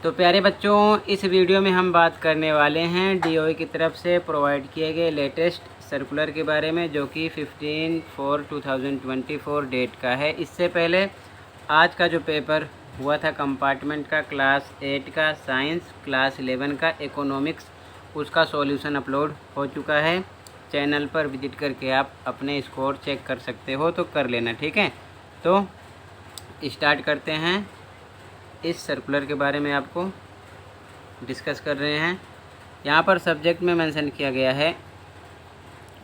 तो प्यारे बच्चों, इस वीडियो में हम बात करने वाले हैं डीओई की तरफ से प्रोवाइड किए गए लेटेस्ट सर्कुलर के बारे में, जो कि 15/4/2024 डेट का है। इससे पहले आज का जो पेपर हुआ था कंपार्टमेंट का क्लास 8 का साइंस, क्लास 11 का इकोनॉमिक्स, उसका सॉल्यूशन अपलोड हो चुका है। चैनल पर विजिट करके आप अपने स्कोर चेक कर सकते हो, तो कर लेना, ठीक है। तो स्टार्ट करते हैं। इस सर्कुलर के बारे में आपको डिस्कस कर रहे हैं। यहाँ पर सब्जेक्ट में मेंशन किया गया है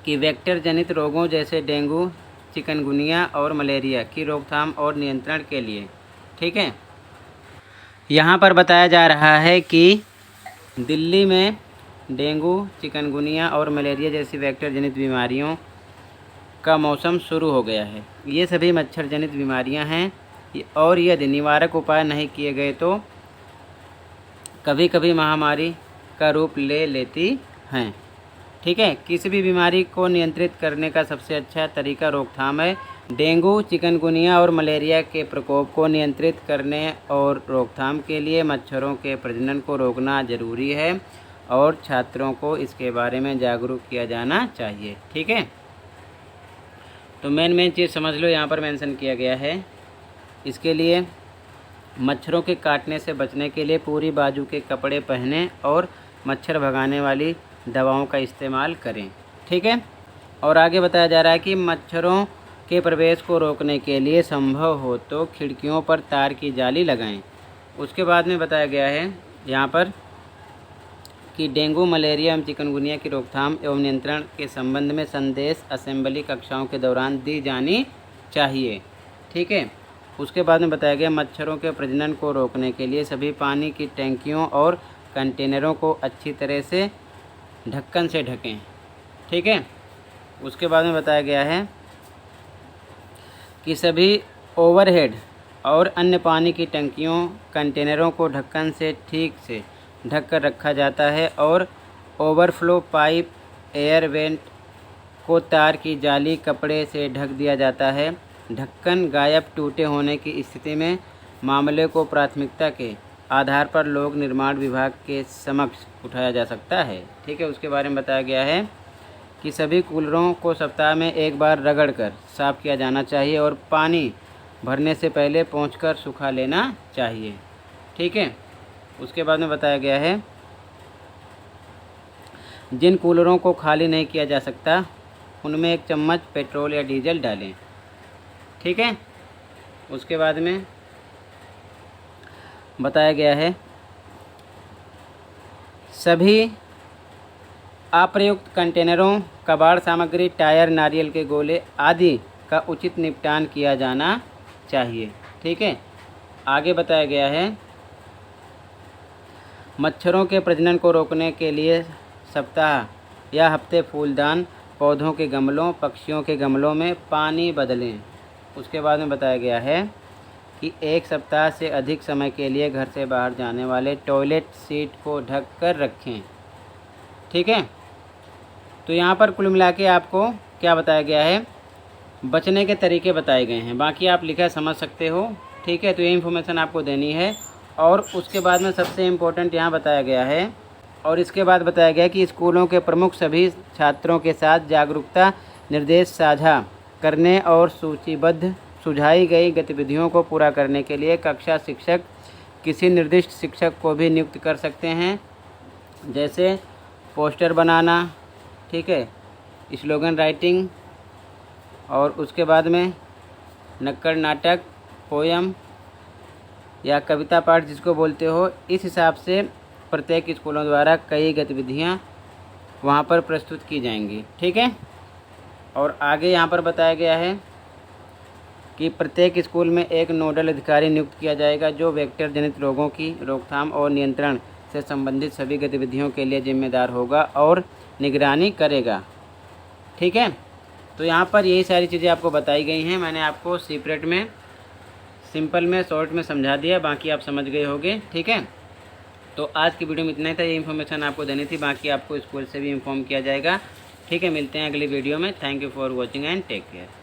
कि वेक्टर जनित रोगों जैसे डेंगू, चिकनगुनिया और मलेरिया की रोकथाम और नियंत्रण के लिए, ठीक है। यहाँ पर बताया जा रहा है कि दिल्ली में डेंगू, चिकनगुनिया और मलेरिया जैसी वेक्टर जनित बीमारियों का मौसम शुरू हो गया है। ये सभी मच्छर जनित बीमारियाँ हैं और यदि निवारक उपाय नहीं किए गए तो कभी कभी महामारी का रूप ले लेती हैं, ठीक है। किसी भी बीमारी को नियंत्रित करने का सबसे अच्छा तरीका रोकथाम है। डेंगू, चिकनगुनिया और मलेरिया के प्रकोप को नियंत्रित करने और रोकथाम के लिए मच्छरों के प्रजनन को रोकना जरूरी है और छात्रों को इसके बारे में जागरूक किया जाना चाहिए, ठीक है। तो मेन चीज़ समझ लो, यहाँ पर मेंशन किया गया है। इसके लिए मच्छरों के काटने से बचने के लिए पूरी बाजू के कपड़े पहनें और मच्छर भगाने वाली दवाओं का इस्तेमाल करें, ठीक है। और आगे बताया जा रहा है कि मच्छरों के प्रवेश को रोकने के लिए संभव हो तो खिड़कियों पर तार की जाली लगाएं। उसके बाद में बताया गया है यहाँ पर कि डेंगू, मलेरिया एवं चिकनगुनिया की रोकथाम एवं नियंत्रण के संबंध में संदेश असेंबली कक्षाओं के दौरान दी जानी चाहिए, ठीक है। उसके बाद में बताया गया मच्छरों के प्रजनन को रोकने के लिए सभी पानी की टैंकियों और कंटेनरों को अच्छी तरह से ढक्कन से ढकें, ठीक है। उसके बाद में बताया गया है कि सभी ओवरहेड और अन्य पानी की टंकियों, कंटेनरों को ढक्कन से ठीक से ढक कर रखा जाता है और ओवरफ्लो पाइप, एयर वेंट को तार की जाली, कपड़े से ढक दिया जाता है। ढक्कन गायब, टूटे होने की स्थिति में मामले को प्राथमिकता के आधार पर लोक निर्माण विभाग के समक्ष उठाया जा सकता है, ठीक है। उसके बारे में बताया गया है कि सभी कूलरों को सप्ताह में एक बार रगड़कर साफ़ किया जाना चाहिए और पानी भरने से पहले पोंछकर सुखा लेना चाहिए, ठीक है। उसके बाद में बताया गया है जिन कूलरों को खाली नहीं किया जा सकता उनमें 1 चम्मच पेट्रोल या डीजल डालें, ठीक है। उसके बाद में बताया गया है सभी अप्रयुक्त कंटेनरों, कबाड़ सामग्री, टायर, नारियल के गोले आदि का उचित निपटान किया जाना चाहिए, ठीक है। आगे बताया गया है मच्छरों के प्रजनन को रोकने के लिए सप्ताह या हफ्ते फूलदान, पौधों के गमलों, पक्षियों के गमलों में पानी बदलें। उसके बाद में बताया गया है कि 1 सप्ताह से अधिक समय के लिए घर से बाहर जाने वाले टॉयलेट सीट को ढक कर रखें, ठीक है। तो यहाँ पर कुल मिला के आपको क्या बताया गया है, बचने के तरीके बताए गए हैं। बाकी आप लिखा समझ सकते हो, ठीक है। तो ये इन्फॉर्मेशन आपको देनी है। और उसके बाद में सबसे इम्पोर्टेंट यहाँ बताया गया है, और इसके बाद बताया गया कि स्कूलों के प्रमुख सभी छात्रों के साथ जागरूकता निर्देश साझा करने और सूचीबद्ध सुझाई गई गतिविधियों को पूरा करने के लिए कक्षा शिक्षक किसी निर्दिष्ट शिक्षक को भी नियुक्त कर सकते हैं, जैसे पोस्टर बनाना, ठीक है, स्लोगन राइटिंग, और उसके बाद में नुक्कड़ नाटक, पोयम या कविता पाठ जिसको बोलते हो। इस हिसाब से प्रत्येक स्कूलों द्वारा कई गतिविधियां वहां पर प्रस्तुत की जाएंगी, ठीक है। और आगे यहाँ पर बताया गया है कि प्रत्येक स्कूल में एक नोडल अधिकारी नियुक्त किया जाएगा जो वेक्टर जनित रोगों की रोकथाम और नियंत्रण से संबंधित सभी गतिविधियों के लिए जिम्मेदार होगा और निगरानी करेगा, ठीक है। तो यहाँ पर यही सारी चीज़ें आपको बताई गई हैं। मैंने आपको सेपरेट में, सिंपल में, शॉर्ट में समझा दिया, बाकी आप समझ गए होंगे, ठीक है। तो आज की वीडियो में इतना ही था, ये इन्फॉर्मेशन आपको देनी थी, बाकी आपको स्कूल से भी इन्फॉर्म किया जाएगा, ठीक है। मिलते हैं अगली वीडियो में। Thank you for watching and take care.